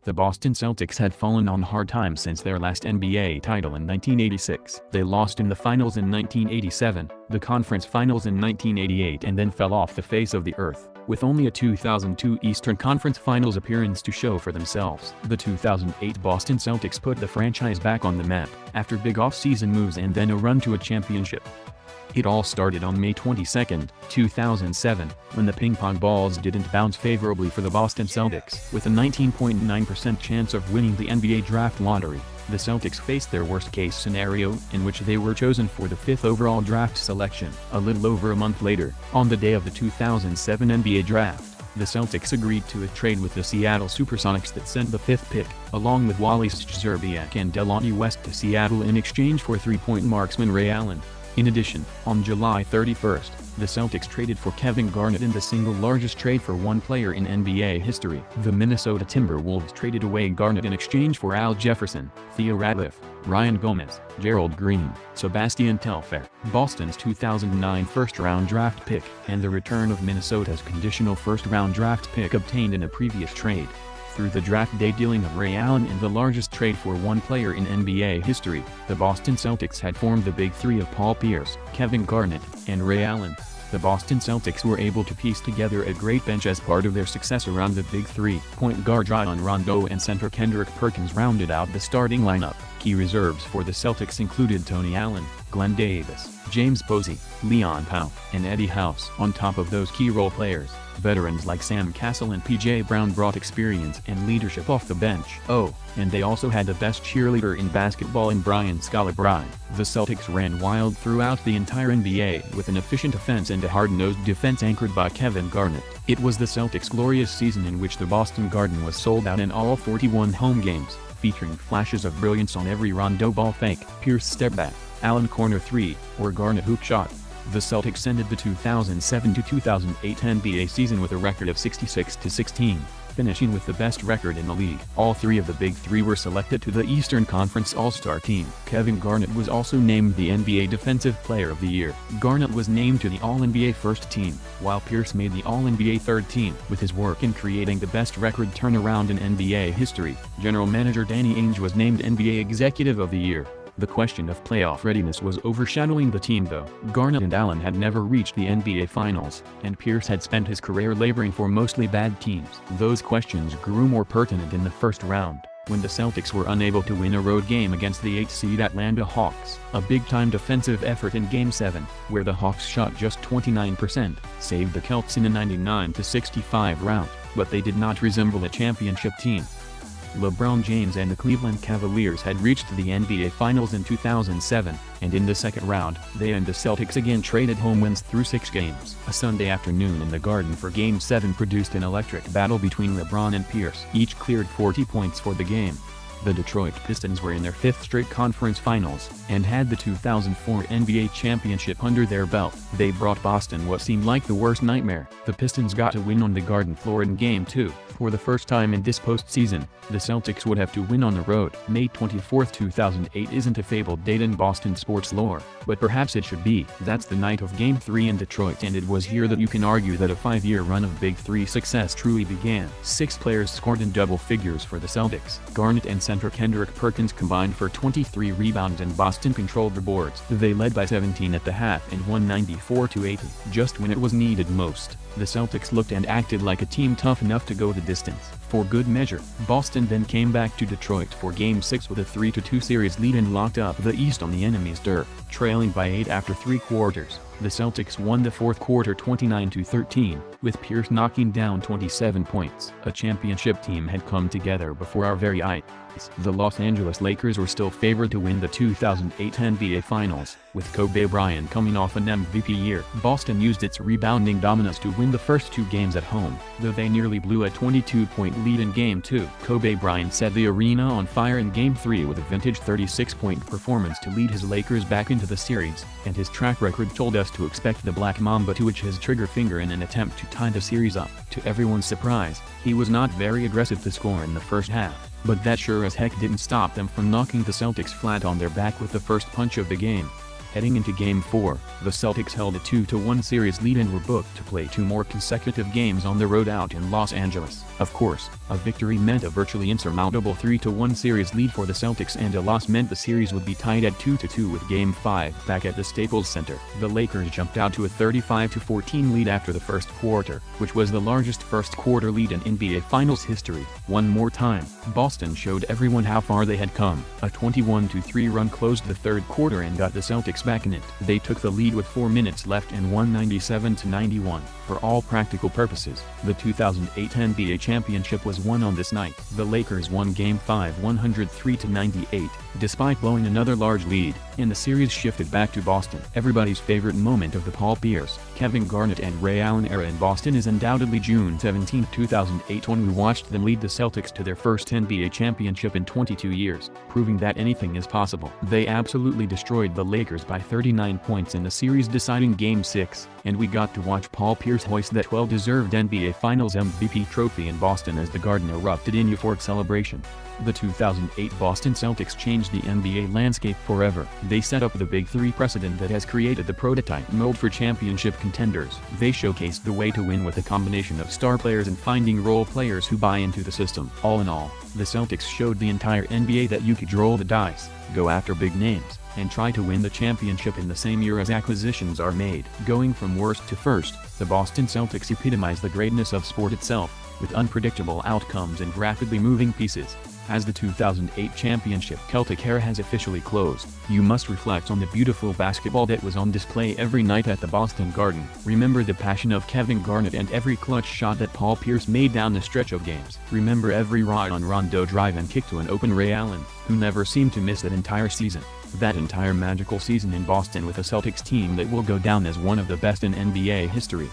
The Boston Celtics had fallen on hard times since their last NBA title in 1986. They lost in the finals in 1987, the conference finals in 1988, and then fell off the face of the earth, with only a 2002 Eastern Conference Finals appearance to show for themselves. The 2008 Boston Celtics put the franchise back on the map, after big off-season moves and then a run to a championship. It all started on May 22, 2007, when the ping-pong balls didn't bounce favorably for the Boston Celtics. With a 19.9% chance of winning the NBA draft lottery, the Celtics faced their worst-case scenario, in which they were chosen for the 5th overall draft selection. A little over a month later, on the day of the 2007 NBA draft, the Celtics agreed to a trade with the Seattle Supersonics that sent the 5th pick, along with Wally Szczerbiak and Delonte West, to Seattle in exchange for three-point marksman Ray Allen. In addition, on July 31, the Celtics traded for Kevin Garnett in the single largest trade for one player in NBA history. The Minnesota Timberwolves traded away Garnett in exchange for Al Jefferson, Theo Ratliff, Ryan Gomez, Gerald Green, Sebastian Telfair, Boston's 2009 first-round draft pick, and the return of Minnesota's conditional first-round draft pick obtained in a previous trade. Through the draft day dealing of Ray Allen in the largest trade for one player in NBA history, the Boston Celtics had formed the Big Three of Paul Pierce, Kevin Garnett, and Ray Allen. The Boston Celtics were able to piece together a great bench as part of their success around the Big Three. Point guard Rajon Rondo and center Kendrick Perkins rounded out the starting lineup. Key reserves for the Celtics included Tony Allen, Glenn Davis, James Posey, Leon Powell, and Eddie House. On top of those key role players, veterans like Sam Cassell and P.J. Brown brought experience and leadership off the bench. Oh, and they also had the best cheerleader in basketball in Brian Scalabrine. The Celtics ran wild throughout the entire NBA with an efficient offense and a hard-nosed defense anchored by Kevin Garnett. It was the Celtics' glorious season in which the Boston Garden was sold out in all 41 home games, featuring flashes of brilliance on every Rondo ball fake, Pierce step back, Allen corner three, or Garnett hoop shot. The Celtics ended the 2007-2008 NBA season with a record of 66-16, finishing with the best record in the league. All three of the Big Three were selected to the Eastern Conference All-Star team. Kevin Garnett was also named the NBA Defensive Player of the Year. Garnett was named to the All-NBA First Team, while Pierce made the All-NBA Third Team. With his work in creating the best record turnaround in NBA history, General Manager Danny Ainge was named NBA Executive of the Year. The question of playoff readiness was overshadowing the team though. Garnett and Allen had never reached the NBA Finals, and Pierce had spent his career laboring for mostly bad teams. Those questions grew more pertinent in the first round, when the Celtics were unable to win a road game against the 8th-seed Atlanta Hawks. A big-time defensive effort in Game 7, where the Hawks shot just 29%, saved the Celts in a 99-65 rout, but they did not resemble a championship team. LeBron James and the Cleveland Cavaliers had reached the NBA Finals in 2007, and in the second round, they and the Celtics again traded home wins through 6 games. A Sunday afternoon in the Garden for Game 7 produced an electric battle between LeBron and Pierce. Each cleared 40 points for the game. The Detroit Pistons were in their 5th straight conference finals, and had the 2004 NBA championship under their belt. They brought Boston what seemed like the worst nightmare. The Pistons got a win on the Garden floor in Game 2. For the first time in this postseason, the Celtics would have to win on the road. May 24, 2008 isn't a fabled date in Boston sports lore, but perhaps it should be. That's the night of Game 3 in Detroit, and it was here that you can argue that a 5-year run of Big Three success truly began. 6 players scored in double figures for the Celtics. Garnett and center Kendrick Perkins combined for 23 rebounds, and Boston controlled the boards. They led by 17 at the half and won 94-80. Just when it was needed most, the Celtics looked and acted like a team tough enough to go the distance. For good measure, Boston then came back to Detroit for Game 6 with a 3-2 series lead and locked up the East on the enemy's turf. Trailing by 8 after 3 quarters, the Celtics won the fourth quarter 29-13, with Pierce knocking down 27 points. A championship team had come together before our very eyes. The Los Angeles Lakers were still favored to win the 2008 NBA Finals, with Kobe Bryant coming off an MVP year. Boston used its rebounding dominance to win the first 2 games at home, though they nearly blew a 22-point lead in Game 2. Kobe Bryant set the arena on fire in Game 3 with a vintage 36-point performance to lead his Lakers back into the series, and his track record told us to expect the Black Mamba to itch his trigger finger in an attempt to tie the series up. To everyone's surprise, he was not very aggressive to score in the first half, but that sure as heck didn't stop them from knocking the Celtics flat on their back with the first punch of the game. Heading into Game 4, the Celtics held a 2-1 series lead and were booked to play 2 more consecutive games on the road out in Los Angeles. Of course, a victory meant a virtually insurmountable 3-1 series lead for the Celtics, and a loss meant the series would be tied at 2-2 with Game 5 back at the Staples Center. The Lakers jumped out to a 35-14 lead after the first quarter, which was the largest first-quarter lead in NBA Finals history. One more time, Boston showed everyone how far they had come. A 21-3 run closed the third quarter and got the Celtics back in it. They took the lead with 4 minutes left and won 97-91. For all practical purposes, the 2008 NBA championship was won on this night. The Lakers won Game 5 103-98, despite blowing another large lead, and the series shifted back to Boston. Everybody's favorite moment of the Paul Pierce, Kevin Garnett and Ray Allen era in Boston is undoubtedly June 17, 2008, when we watched them lead the Celtics to their first NBA championship in 22 years, proving that anything is possible. They absolutely destroyed the Lakers by 39 points in the series-deciding Game 6, and we got to watch Paul Pierce hoist that well-deserved NBA Finals MVP trophy in Boston as the Garden erupted in euphoric celebration. The 2008 Boston Celtics changed the NBA landscape forever. They set up the Big Three precedent that has created the prototype mold for championship contenders. They showcased the way to win with a combination of star players and finding role players who buy into the system. All in all, the Celtics showed the entire NBA that you could roll the dice, go after big names, and try to win the championship in the same year as acquisitions are made. Going from worst to first, the Boston Celtics epitomize the greatness of sport itself, with unpredictable outcomes and rapidly moving pieces. As the 2008 championship Celtic era has officially closed, you must reflect on the beautiful basketball that was on display every night at the Boston Garden. Remember the passion of Kevin Garnett and every clutch shot that Paul Pierce made down the stretch of games. Remember every ride-on Rondo drive and kick to an open Ray Allen, who never seemed to miss that entire season. That entire magical season in Boston with a Celtics team that will go down as one of the best in NBA history.